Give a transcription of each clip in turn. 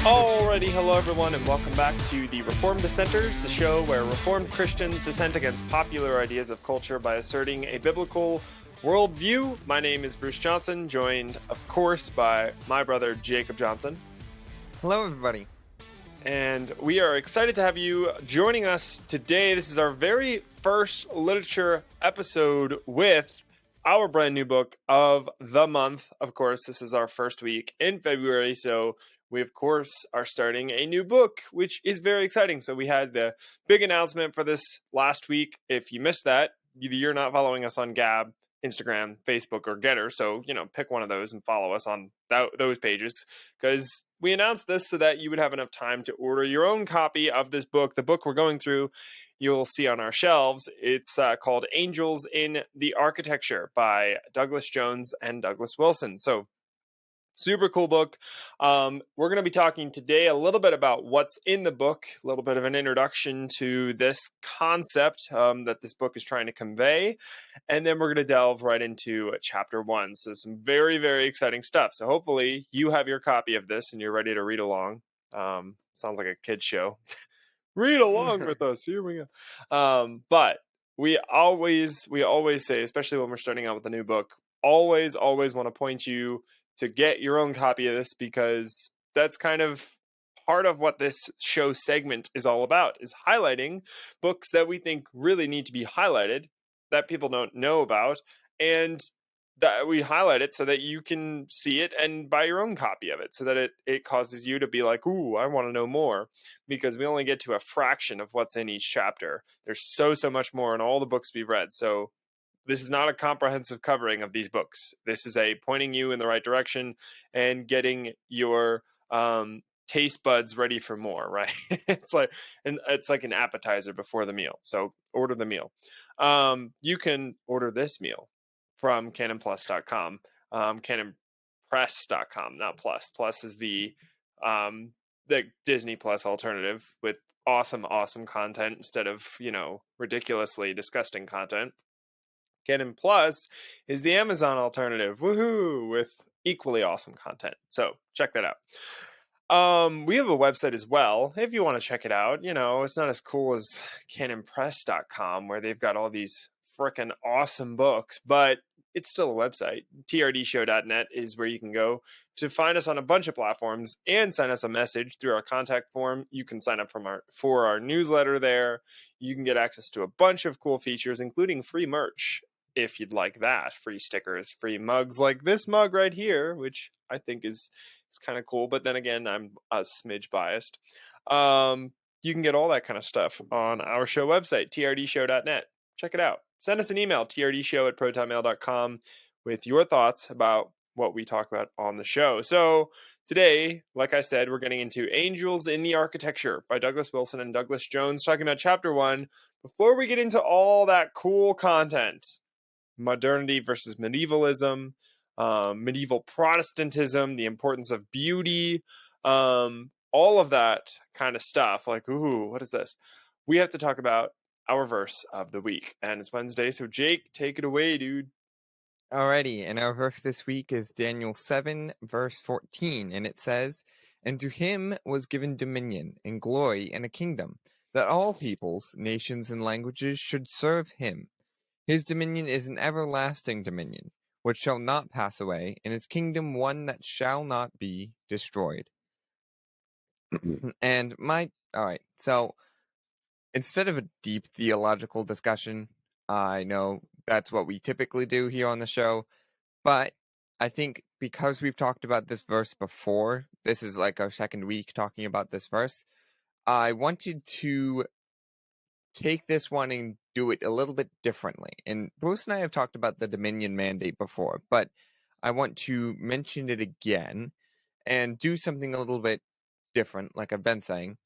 Alrighty, hello everyone, and welcome back to the Reformed Dissenters, the show where Reformed Christians dissent against popular ideas of culture by asserting a biblical worldview. My name is Bruce Johnson, joined, of course, by my brother Jacob Johnson. Hello, everybody. And we are excited to have you joining us today. This is our very first literature episode with our brand new book of the month. Of course, this is our first week in February, so we, of course, are starting a new book, which is very exciting. So we had the big announcement for this last week. If you missed that, either you're not following us on Gab, Instagram, Facebook, or Getter. So, pick one of those and follow us on those pages, because we announced this so that you would have enough time to order your own copy of this book. The book we're going through, you'll see on our shelves. It's called Angels in the Architecture by Douglas Jones and Douglas Wilson. So, super cool book. We're going to be talking today a little bit about what's in the book, a little bit of an introduction to this concept that this book is trying to convey. And then we're going to delve right into chapter 1. So some very, very exciting stuff. So hopefully you have your copy of this and you're ready to read along. Sounds like a kid's show. Read along with us. Here we go. But we always say, especially when we're starting out with a new book, always want to point you to get your own copy of this, because that's kind of part of what this show segment is all about, is highlighting books that we think really need to be highlighted, that people don't know about, and that we highlight it so that you can see it and buy your own copy of it, so that it causes you to be like, ooh, I want to know more, because we only get to a fraction of what's in each chapter. There's so much more in all the books we've read. So this is not a comprehensive covering of these books. This is a pointing you in the right direction and getting your taste buds ready for more, right? It's like an appetizer before the meal. So order the meal. You can order this meal from canonplus.com, canonpress.com, not plus. Plus is the Disney Plus alternative with awesome content instead of, ridiculously disgusting content. Canon Plus is the Amazon alternative, woohoo, with equally awesome content. So check that out. We have a website as well, if you want to check it out. It's not as cool as canonpress.com, where they've got all these freaking awesome books, but it's still a website. trdshow.net is where you can go to find us on a bunch of platforms and send us a message through our contact form. You can sign up for our newsletter there. You can get access to a bunch of cool features, including free merch, if you'd like that. Free stickers, free mugs like this mug right here, which I think is kind of cool. But then again, I'm a smidge biased. You can get all that kind of stuff on our show website, trdshow.net. Check it out. Send us an email, trdshow@protonmail.com, with your thoughts about what we talk about on the show. So today, like I said, we're getting into Angels in the Architecture by Douglas Wilson and Douglas Jones, talking about chapter 1. Before we get into all that cool content, modernity versus medievalism, medieval Protestantism, the importance of beauty, all of that kind of stuff. Like, ooh, what is this? We have to talk about our verse of the week. And it's Wednesday, so Jake, take it away, dude. Alrighty, and our verse this week is Daniel 7, verse 14, and it says, "And to him was given dominion, and glory, and a kingdom, that all peoples, nations, and languages should serve him. His dominion is an everlasting dominion, which shall not pass away, and his kingdom one that shall not be destroyed." Alright, so instead of a deep theological discussion, I know that's what we typically do here on the show, but I think because we've talked about this verse before, this is like our second week talking about this verse, I wanted to take this one and do it a little bit differently. And Bruce and I have talked about the Dominion mandate before, but I want to mention it again and do something a little bit different, like I've been saying,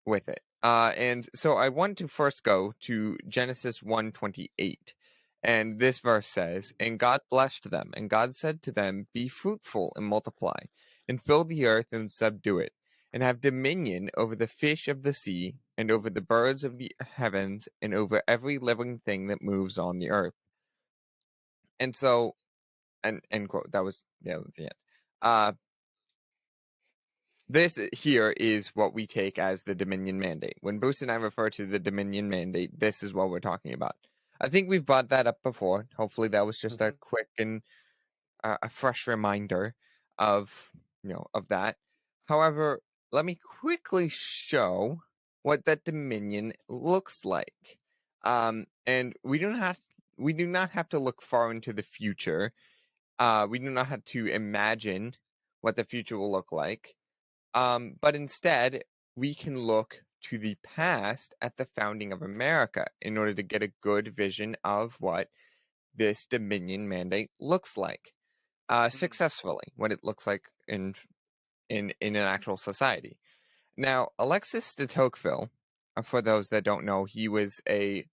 with it. And so I want to first go to Genesis 1:28. And this verse says, "And God blessed them, and God said to them, Be fruitful and multiply, and fill the earth and subdue it, and have dominion over the fish of the sea, and over the birds of the heavens, and over every living thing that moves on the earth." And so, and end quote. That was the end. this here is what we take as the Dominion Mandate. When Bruce and I refer to the Dominion Mandate, this is what we're talking about. I think we've brought that up before. Hopefully that was just a quick and a fresh reminder of, of that. However, let me quickly show what that Dominion looks like. And we do not have to look far into the future. We do not have to imagine what the future will look like. But instead, we can look to the past at the founding of America in order to get a good vision of what this Dominion Mandate looks like, successfully, what it looks like in an actual society. Now, Alexis de Tocqueville, for those that don't know, he was a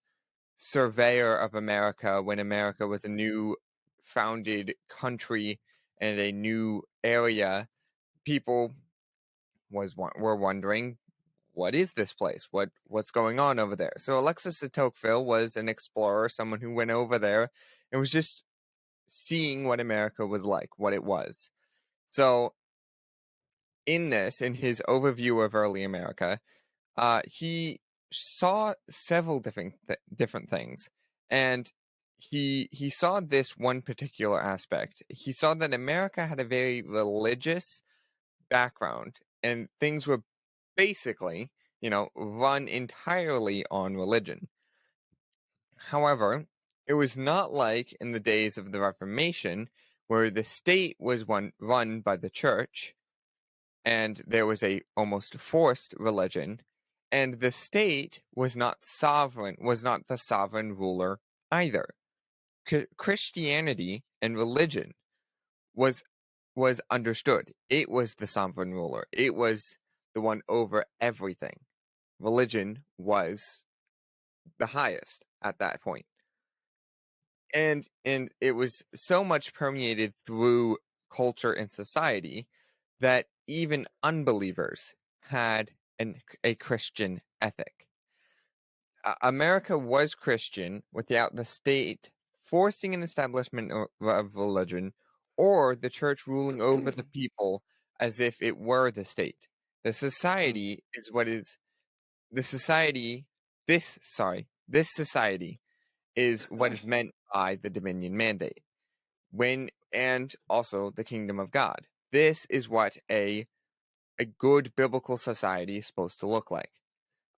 surveyor of America when America was a new founded country and a new area. People were wondering, what is this place? What's going on over there? So Alexis de Tocqueville was an explorer, someone who went over there and was just seeing what America was like, what it was. So in his overview of early America, he saw several different things, and he saw this one particular aspect. He saw that America had a very religious background, and things were basically, run entirely on religion. However, it was not like in the days of the Reformation, where the state was run by the church, and there was a almost forced religion, and the state was not the sovereign ruler either. Christianity and religion was understood. It was the sovereign ruler. It was the one over everything. Religion was the highest at that point. And it was so much permeated through culture and society that even unbelievers had a Christian ethic. America was Christian without the state forcing an establishment of religion or the church ruling over the people as if it were the state. The society is what is the society. This society is what is meant by the Dominion Mandate. And also the kingdom of God. This is what a good biblical society is supposed to look like.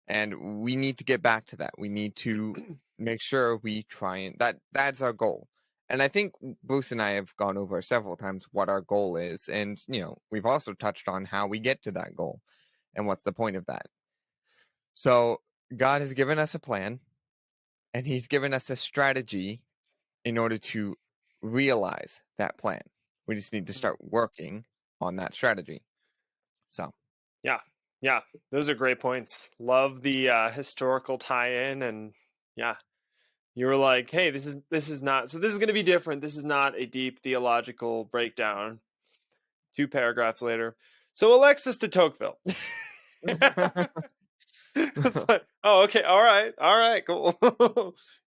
And we need to get back to that. We need to make sure we try and that's our goal. And I think Bruce and I have gone over several times what our goal is. And, we've also touched on how we get to that goal and what's the point of that. So God has given us a plan, and he's given us a strategy in order to realize that plan. We just need to start working on that strategy. So, yeah, those are great points. Love the historical tie-in, and yeah, you were like, hey, this is not, so this is going to be different. This is not a deep theological breakdown. 2 paragraphs later, so Alexis de Tocqueville. It's like, oh, okay, all right, cool.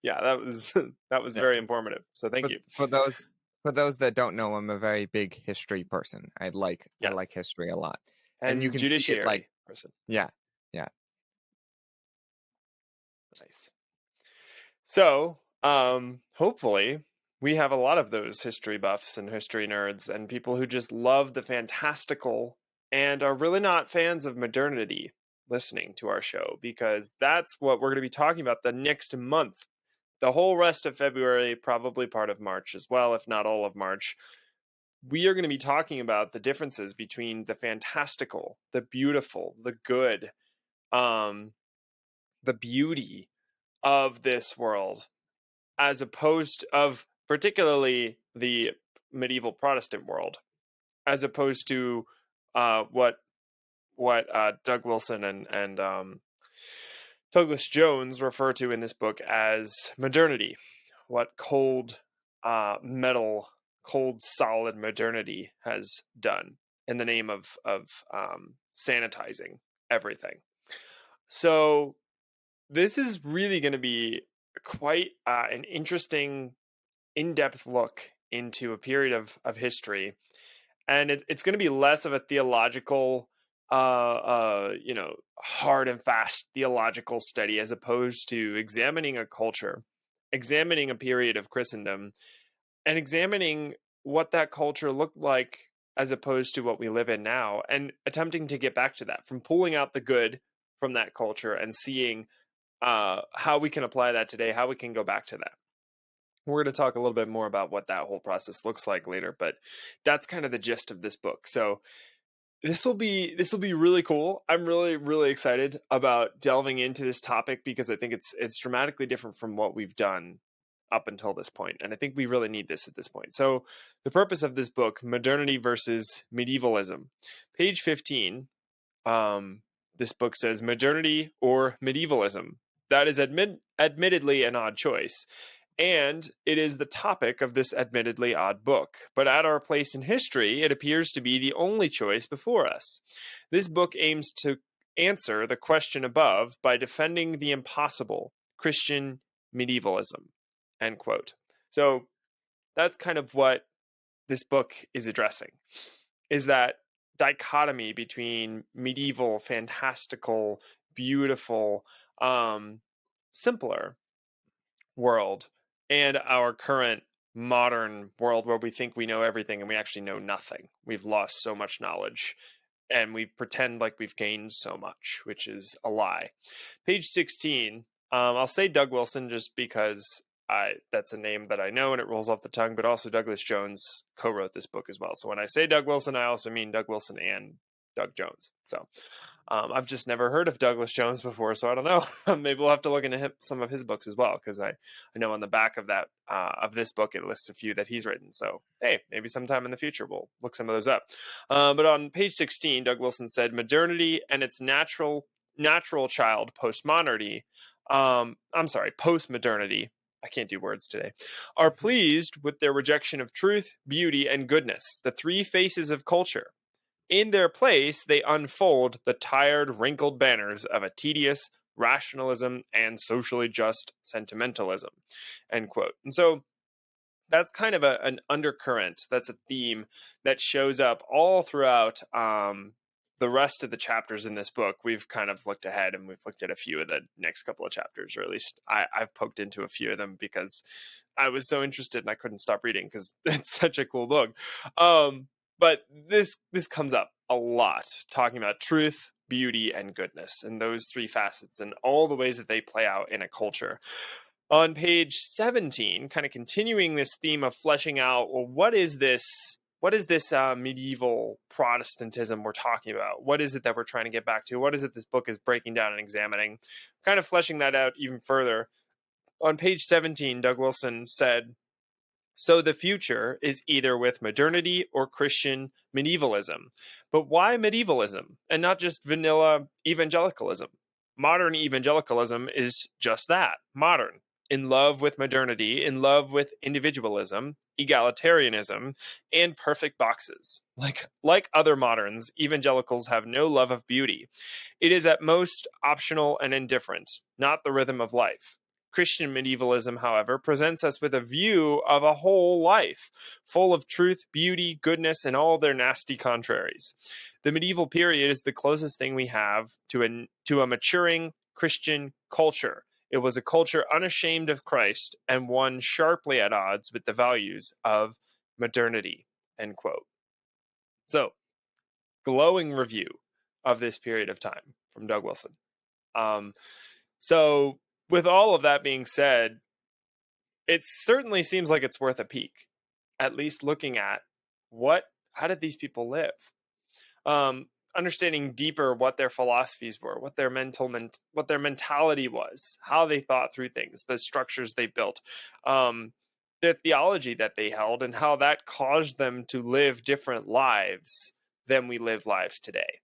Yeah, that was yeah. very informative. So thank you. For those that don't know, I'm a very big history person. I like history a lot, and you And can see it like person. yeah. Nice. So, hopefully, we have a lot of those history buffs and history nerds and people who just love the fantastical and are really not fans of modernity listening to our show, because that's what we're going to be talking about the next month. The whole rest of February, probably part of March as well, if not all of March. We are going to be talking about the differences between the fantastical, the beautiful, the good, the beauty of this world, as opposed of particularly the medieval Protestant world, as opposed to what Doug Wilson and Douglas Jones refer to in this book as modernity, what cold metal, cold solid modernity has done in the name of sanitizing everything. So this is really going to be quite an interesting, in-depth look into a period of history, and it's going to be less of a theological hard and fast theological study, as opposed to examining a culture, examining a period of Christendom, and examining what that culture looked like as opposed to what we live in now, and attempting to get back to that, from pulling out the good from that culture and seeing how we can apply that today, how we can go back to that. We're going to talk a little bit more about what that whole process looks like later, but that's kind of the gist of this book. So this will be really cool. I'm really excited about delving into this topic, because I think it's dramatically different from what we've done up until this point, and I think we really need this at this point. So the purpose of this book, Modernity versus Medievalism, page 15. This book says, modernity or medievalism. That is admittedly an odd choice, and it is the topic of this admittedly odd book. But at our place in history, it appears to be the only choice before us. This book aims to answer the question above by defending the impossible, Christian medievalism. End quote. So that's kind of what this book is addressing, is that dichotomy between medieval, fantastical, beautiful, simpler world, and our current modern world, where we think we know everything and we actually know nothing. We've lost so much knowledge, and we pretend like we've gained so much, which is a lie. Page 16, I'll say Doug Wilson just because that's a name that I know and it rolls off the tongue, but also Douglas Jones co-wrote this book as well. So when I say Doug Wilson, I also mean Doug Wilson and Doug Jones. So I've just never heard of Douglas Jones before, so I don't know. Maybe we'll have to look into some of his books as well, because I know on the back of that of this book it lists a few that he's written. So hey, maybe sometime in the future we'll look some of those up. But on page 16, Doug Wilson said, modernity and its natural child, postmodernity. Postmodernity. I can't do words today, are pleased with their rejection of truth, beauty, and goodness, the three faces of culture. In their place, they unfold the tired, wrinkled banners of a tedious rationalism and socially just sentimentalism, end quote. And so that's kind of an undercurrent. That's a theme that shows up all throughout the rest of the chapters in this book. We've kind of looked ahead and we've looked at a few of the next couple of chapters, or at least I've poked into a few of them because I was so interested and I couldn't stop reading because it's such a cool book. But this comes up a lot, talking about truth, beauty, and goodness, and those three facets and all the ways that they play out in a culture. On page 17, kind of continuing this theme of fleshing out, well, what is this medieval Protestantism we're talking about? What is it that we're trying to get back to? What is it this book is breaking down and examining? Kind of fleshing that out even further. On page 17, Doug Wilson said, so the future is either with modernity or Christian medievalism. But why medievalism and not just vanilla evangelicalism? Modern evangelicalism is just that, modern. In love with modernity, in love with individualism, egalitarianism, and perfect boxes. Like other moderns, evangelicals have no love of beauty. It is at most optional and indifferent, not the rhythm of life. Christian medievalism, however, presents us with a view of a whole life, full of truth, beauty, goodness, and all their nasty contraries. The medieval period is the closest thing we have to a maturing Christian culture. It was a culture unashamed of Christ and one sharply at odds with the values of modernity, end quote. So, glowing review of this period of time from Doug Wilson. So, with all of that being said, it certainly seems like it's worth a peek, at least looking at how did these people live? Understanding deeper what their philosophies were, what their mentality was, how they thought through things, the structures they built, their theology that they held, and how that caused them to live different lives than we live lives today.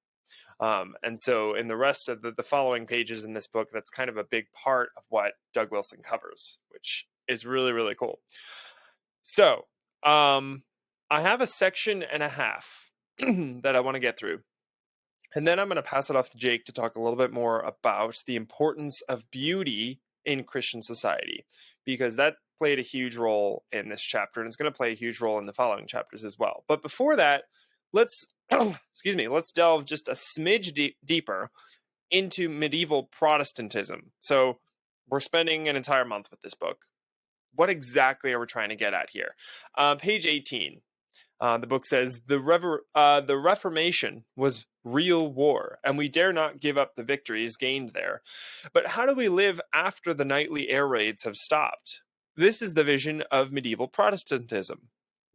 And so in the rest of the following pages in this book, that's kind of a big part of what Doug Wilson covers, which is really, really cool. So I have a section and a half that I want to get through. And then I'm going to pass it off to Jake to talk a little bit more about the importance of beauty in Christian society, because that played a huge role in this chapter, and it's going to play a huge role in the following chapters as well. But before that, let's excuse me, let's delve just a smidge deeper into medieval Protestantism. So we're spending an entire month with this book. What exactly are we trying to get at here? Page 18. The book says, the Reformation was real war, and we dare not give up the victories gained there. But how do we live after the nightly air raids have stopped? This is the vision of medieval Protestantism.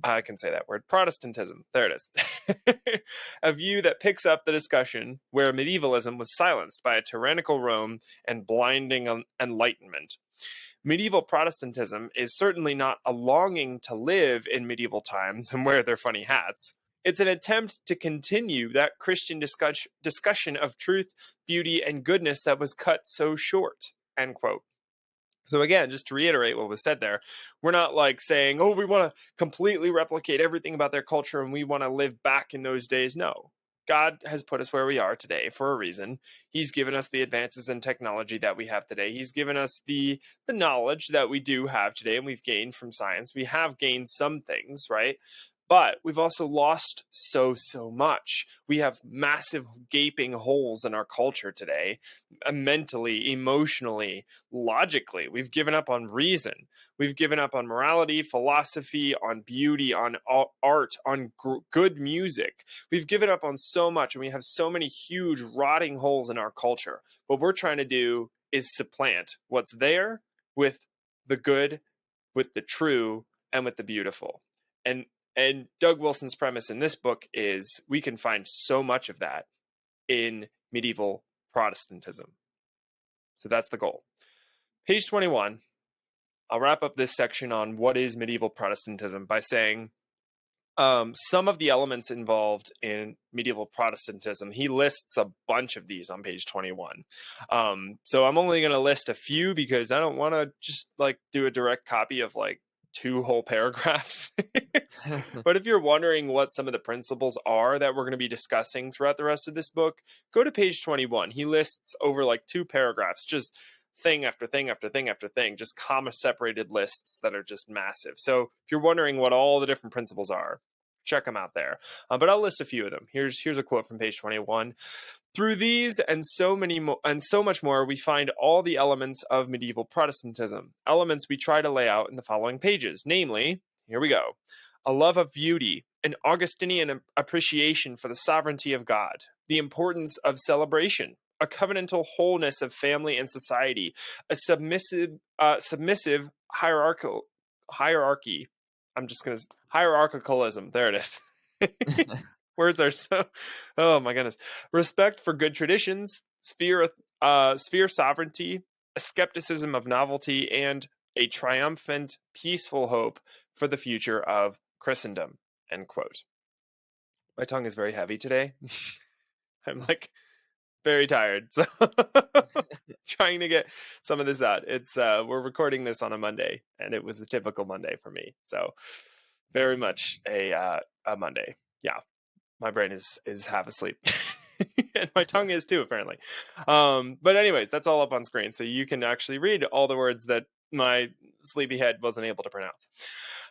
I can say that word, Protestantism. There it is. A view that picks up the discussion where medievalism was silenced by a tyrannical Rome and blinding enlightenment. Medieval Protestantism is certainly not a longing to live in medieval times and wear their funny hats. It's an attempt to continue that Christian discussion of truth, beauty, and goodness that was cut so short. End quote. So again, just to reiterate what was said there, we're not like saying, oh, we want to completely replicate everything about their culture and we want to live back in those days. No. God has put us where we are today for a reason. He's given us the advances in technology that we have today. He's given us the knowledge that we do have today, and we've gained from science. We have gained some things, right? But we've also lost so much. We have massive gaping holes in our culture today, mentally, emotionally, logically. We've given up on reason. We've given up on morality, philosophy, on beauty, on art, on good music. We've given up on so much, and we have so many huge rotting holes in our culture. What we're trying to do is supplant what's there with the good, with the true, and with the beautiful. And Doug Wilson's premise in this book is we can find so much of that in medieval Protestantism. So that's the goal. Page 21, I'll wrap up this section on what is medieval Protestantism by saying some of the elements involved in medieval Protestantism. He lists a bunch of these on page 21. So I'm only going to list a few because I don't want to just like do a direct copy of like 2 whole paragraphs. But if you're wondering what some of the principles are that we're going to be discussing throughout the rest of this book, go to page 21. He lists over like 2 paragraphs, just thing after thing after thing after thing, just comma separated lists that are just massive. So if you're wondering what all the different principles are, check them out there. But I'll list a few of them. Here's a quote from page 21. Through these and so much more, we find all the elements of medieval Protestantism, elements we try to lay out in the following pages. Namely, here we go, a love of beauty, an Augustinian appreciation for the sovereignty of God, the importance of celebration, a covenantal wholeness of family and society, a submissive hierarchy. I'm just going to hierarchicalism. There it is. Words are so, oh my goodness. Respect for good traditions, sphere sovereignty, a skepticism of novelty, and a triumphant, peaceful hope for the future of Christendom. End quote. My tongue is very heavy today. I'm like very tired, so trying to get some of this out. It's we're recording this on a Monday, and it was a typical Monday for me. So very much a Monday. Yeah. My brain is half asleep. And my tongue is too, apparently. But anyways, that's all up on screen. So you can actually read all the words that my sleepy head wasn't able to pronounce.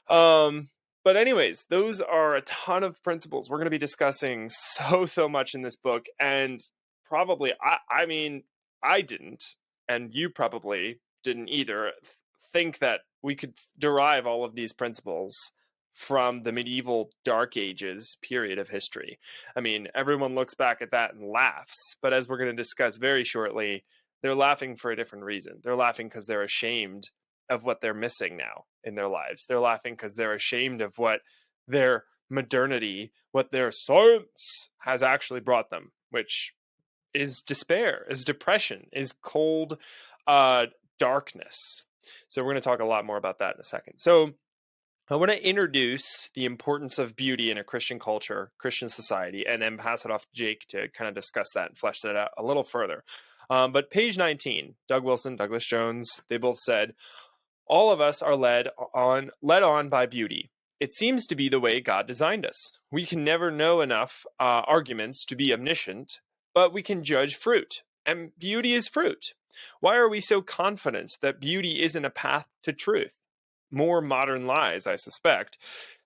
But anyways, those are a ton of principles. We're going to be discussing so much in this book. And probably, I mean, I didn't, and you probably didn't either, think that we could derive all of these principles from the medieval Dark Ages period of history. I mean, everyone looks back at that and laughs, but as we're going to discuss very shortly, they're laughing for a different reason. They're laughing because they're ashamed of what they're missing now in their lives. They're laughing because they're ashamed of what their modernity, what their science has actually brought them, which is despair, is depression, is cold darkness. So we're going to talk a lot more about that in a second. So I want to introduce the importance of beauty in a Christian culture, Christian society, and then pass it off to Jake to kind of discuss that and flesh that out a little further. But page 19, Doug Wilson, Douglas Jones, they both said, all of us are led on by beauty. It seems to be the way God designed us. We can never know enough arguments to be omniscient, but we can judge fruit, and beauty is fruit. Why are we so confident that beauty isn't a path to truth? More modern lies, I suspect.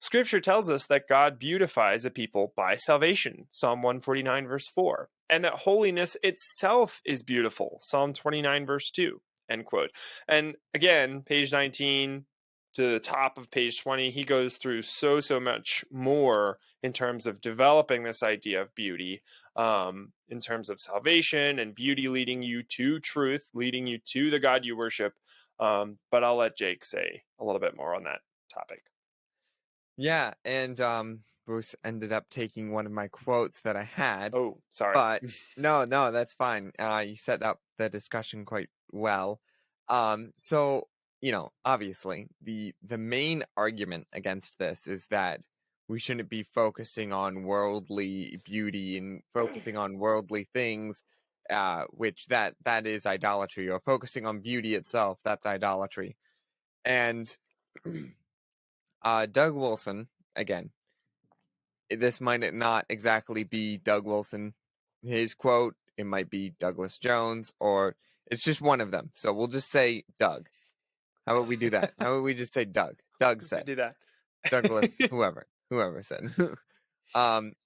Scripture tells us that God beautifies a people by salvation, Psalm 149, verse 4, and that holiness itself is beautiful, Psalm 29, verse 2, end quote. And again, page 19 to the top of page 20, he goes through so much more in terms of developing this idea of beauty, in terms of salvation and beauty leading you to truth, leading you to the God you worship. But I'll let Jake say a little bit more on that topic. Yeah, and Bruce ended up taking one of my quotes that I had. Oh, sorry. But no, that's fine. You set up the discussion quite well. So, obviously, the main argument against this is that we shouldn't be focusing on worldly beauty and focusing on worldly things, which that is idolatry, or focusing on beauty itself, that's idolatry. And Doug Wilson, again, this might not exactly be Doug Wilson, his quote. It might be Douglas Jones, or it's just one of them. So we'll just say Doug. How about we do that? How about we just say Doug? Doug said. Do that. Douglas, whoever said.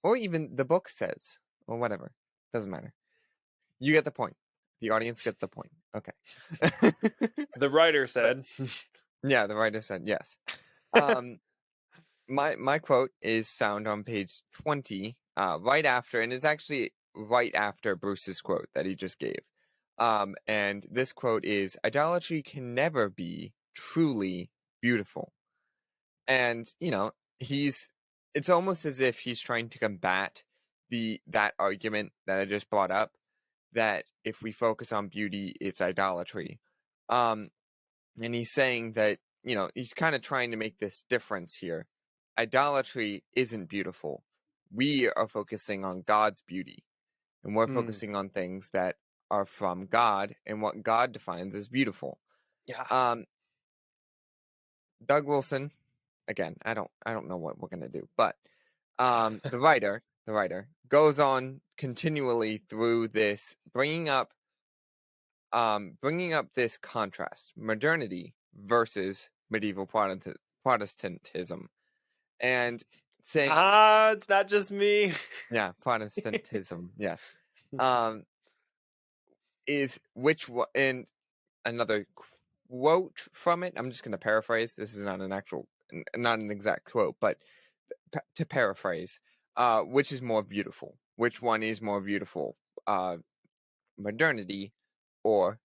Or even the book says, or whatever. Doesn't matter. You get the point. The audience gets the point. Okay. The writer said. Yeah, the writer said, yes. My quote is found on page 20, right after, and it's actually right after Bruce's quote that he just gave. And this quote is, "Idolatry can never be truly beautiful." And, it's almost as if he's trying to combat that argument that I just brought up, that if we focus on beauty, it's idolatry. And he's saying that, he's kind of trying to make this difference here. Idolatry isn't beautiful. We are focusing on God's beauty, and we're focusing on things that are from God and what God defines as beautiful. Yeah. Doug Wilson, again, I don't know what we're gonna do, but the writer goes on continually through this, bringing up this contrast, modernity versus medieval Protestantism, and saying, it's not just me. yeah, Protestantism, yes, is which one? And another quote from it. I'm just going to paraphrase. This is not an exact quote, but to paraphrase, which is more beautiful? Which one is more beautiful? Modernity or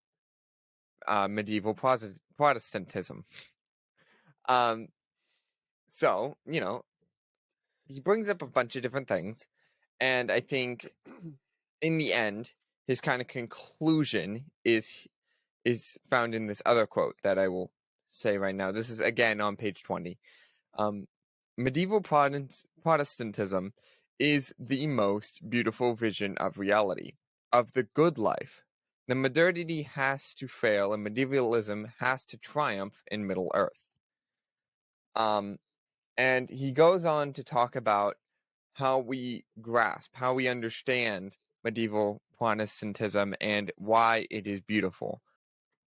medieval Protestantism? So, he brings up a bunch of different things, and I think in the end, his kind of conclusion is found in this other quote that I will say right now. This is again on page 20. Medieval Protestantism is the most beautiful vision of reality, of the good life. The modernity has to fail and medievalism has to triumph in Middle Earth. And he goes on to talk about how we grasp, how we understand medieval Protestantism and why it is beautiful.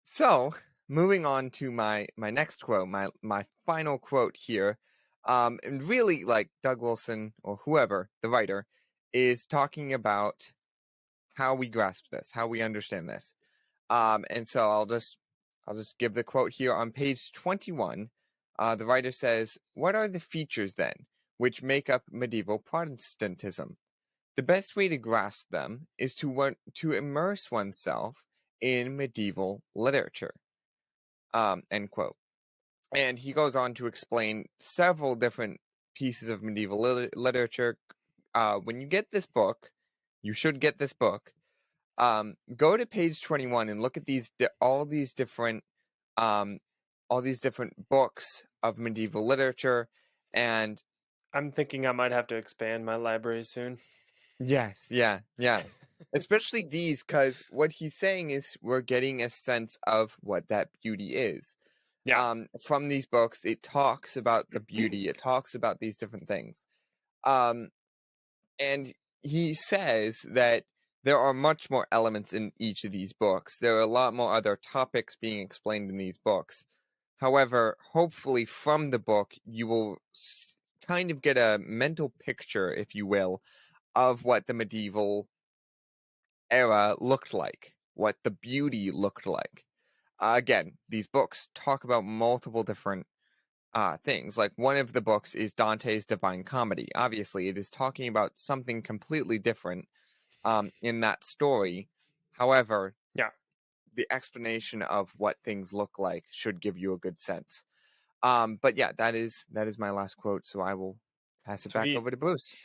So, moving on to my next quote, my final quote here, and really, like, Doug Wilson or whoever, the writer, is talking about how we grasp this, how we understand this. And so I'll just give the quote here on page 21. The writer says, "What are the features then which make up medieval Protestantism? The best way to grasp them is to immerse oneself in medieval literature." End quote. And he goes on to explain several different pieces of medieval literature. When you get this book, you should get this book. Go to page 21 and look at all these different books of medieval literature. And I'm thinking I might have to expand my library soon. yes, yeah. Especially these, because what he's saying is we're getting a sense of what that beauty is. Yeah. From these books, it talks about the beauty. It talks about these different things. And he says that there are much more elements in each of these books. There are a lot more other topics being explained in these books. However, hopefully from the book, you will kind of get a mental picture, if you will, of what the medieval era looked like, what the beauty looked like. Again, these books talk about multiple different things. Like one of the books is Dante's Divine Comedy. Obviously, it is talking about something completely different in that story. However, Yeah. the explanation of what things look like should give you a good sense. But yeah, that is my last quote. So I will pass it back Sweet. over to Bruce.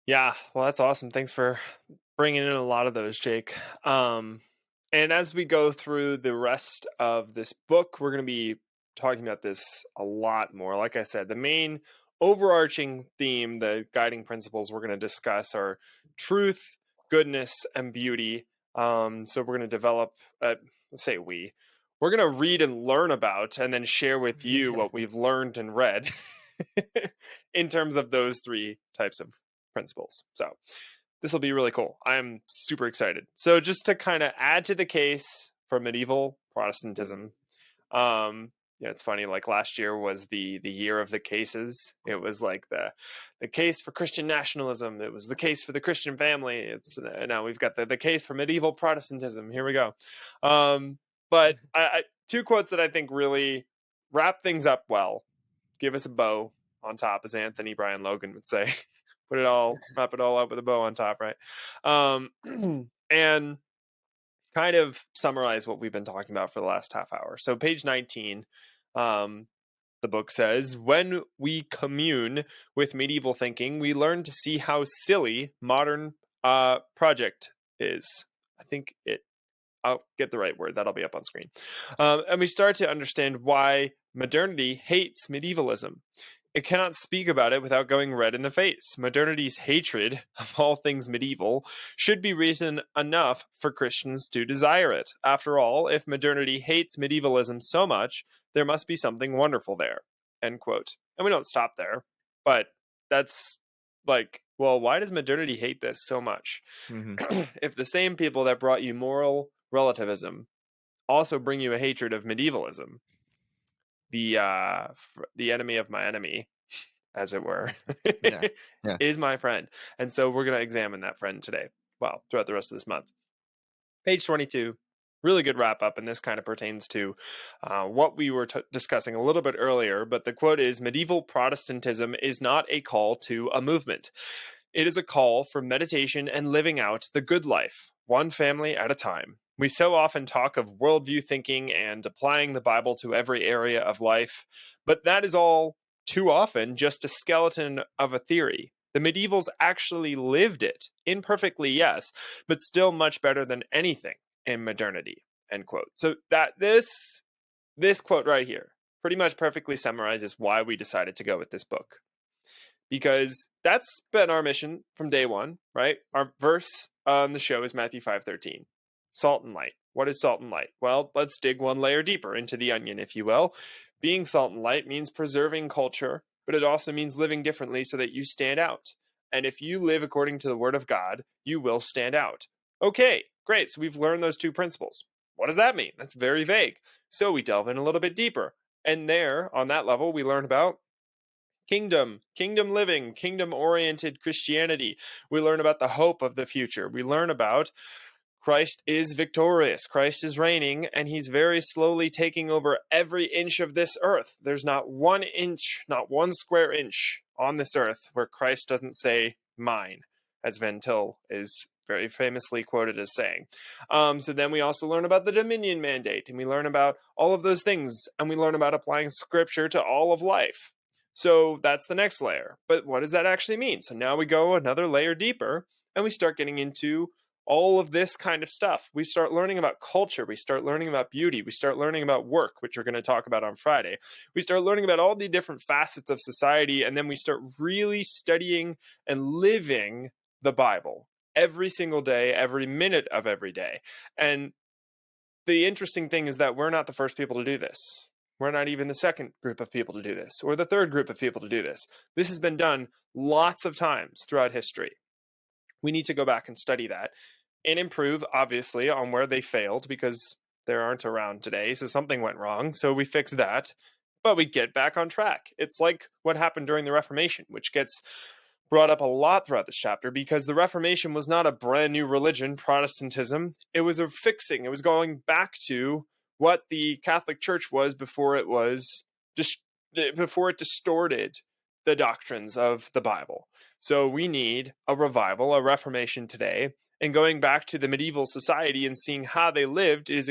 Yeah, well, that's awesome. Thanks for bringing in a lot of those, Jake. And as we go through the rest of this book, we're going to be talking about this a lot more. Like I said, the main overarching theme, the guiding principles we're going to discuss are truth, goodness, and beauty. So we're going to develop, we're going to read and learn about and then share with you what we've learned and read in terms of those three types of principles. So this will be really cool. I'm super excited. So just to kind of add to the case for medieval Protestantism, yeah, it's funny. Like last year was the year of the cases. It was like the case for Christian nationalism. It was the case for the Christian family. It's now we've got the case for medieval Protestantism. Here we go. But two quotes that I think really wrap things up well. Give us a bow on top, as Anthony Brian Logan would say. Wrap it all up with a bow on top, right? And kind of summarize what we've been talking about for the last half hour. So page 19, the book says, when we commune with medieval thinking, we learn to see how silly modern project is. I'll get the right word. That'll be up on screen. And we start to understand why modernity hates medievalism. It cannot speak about it without going red in the face. Modernity's hatred of all things medieval should be reason enough for Christians to desire it. After all, if modernity hates medievalism so much, there must be something wonderful there. End quote. And we don't stop there, but that's like, well, why does modernity hate this so much? If the same people that brought you moral relativism also bring you a hatred of medievalism, the enemy of my enemy, as it were, Yeah. is my friend. And so we're going to examine that friend today. Well, throughout the rest of this month. Page 22, really good wrap up. And this kind of pertains to what we were discussing a little bit earlier. But the quote is, medieval Protestantism is not a call to a movement. It is a call for meditation and living out the good life, one family at a time. We so often talk of worldview thinking and applying the Bible to every area of life, but that is all too often just a skeleton of a theory. The medievals actually lived it, imperfectly, yes, but still much better than anything in modernity, end quote. So that this quote right here pretty much perfectly summarizes why we decided to go with this book. Because that's been our mission from day one, right? Our verse on the show is Matthew 5:13. Salt and light. What is salt and light? Well, let's dig one layer deeper into the onion, if you will. Being salt and light means preserving culture, but it also means living differently so that you stand out. And if you live according to the word of God, you will stand out. Okay, great. So we've learned those two principles. What does that mean? That's very vague. So we delve in a little bit deeper. And there, on that level, we learn about kingdom living, kingdom-oriented Christianity. We learn about the hope of the future. We learn about Christ is victorious. Christ is reigning, and he's very slowly taking over every inch of this earth. There's not 1 inch, not 1 square inch on this earth where Christ doesn't say mine, as Van Til is very famously quoted as saying. So then we also learn about the dominion mandate, and we learn about all of those things, and we learn about applying scripture to all of life. So that's the next layer. But what does that actually mean? So now we go another layer deeper, and we start getting into all of this kind of stuff. We start learning about culture. We start learning about beauty. We start learning about work, which we're going to talk about on Friday. We start learning about all the different facets of society, and then we start really studying and living the Bible every single day, every minute of every day. And the interesting thing is that we're not the first people to do this. We're not even the second group of people to do this, or the third group of people to do this. This has been done lots of times throughout history. We need to go back and study that and improve, obviously, on where they failed, because they aren't around today. So something went wrong. So we fix that. but we get back on track. It's like what happened during the Reformation, which gets brought up a lot throughout this chapter, because the Reformation was not a brand new religion, Protestantism. It was a fixing. It was going back to what the Catholic Church was before it distorted the doctrines of the Bible. So we need a revival, a Reformation today, and going back to the medieval society and seeing how they lived is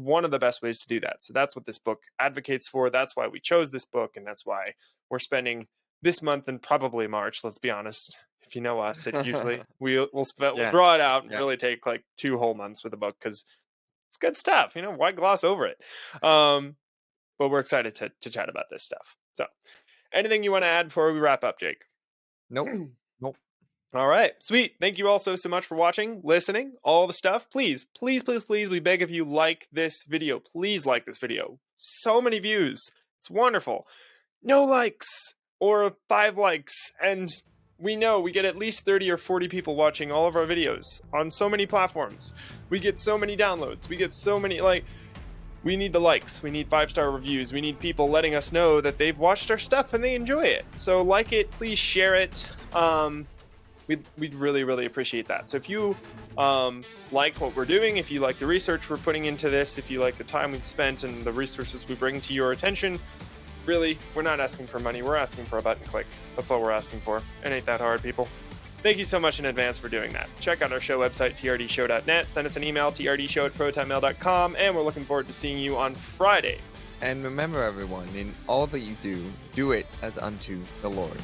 one of the best ways to do that. So that's what this book advocates for. That's why we chose this book, and that's why we're spending this month and probably March. Let's be honest. If you know us, it usually we'll draw it out and really take like 2 whole months with the book, because it's good stuff. Why gloss over it? But we're excited to chat about this stuff. So, anything you want to add before we wrap up, Jake? Nope. All right, sweet. Thank you all so much for watching, listening, all the stuff. Please, please, please, please, we beg of you, like this video. Please like this video. So many views. It's wonderful. No likes or 5 likes, and we know we get at least 30 or 40 people watching all of our videos on so many platforms. We get so many downloads. We get so many, we need the likes. We need 5-star reviews. We need people letting us know that they've watched our stuff and they enjoy it. So like it, please share it. We'd really, really appreciate that. So if you like what we're doing, if you like the research we're putting into this, if you like the time we've spent and the resources we bring to your attention, really, we're not asking for money. We're asking for a button click. That's all we're asking for. It ain't that hard, people. Thank you so much in advance for doing that. Check out our show website, trdshow.net. Send us an email, trdshow@protonmail.com, and we're looking forward to seeing you on Friday. And remember, everyone, in all that you do, do it as unto the Lord.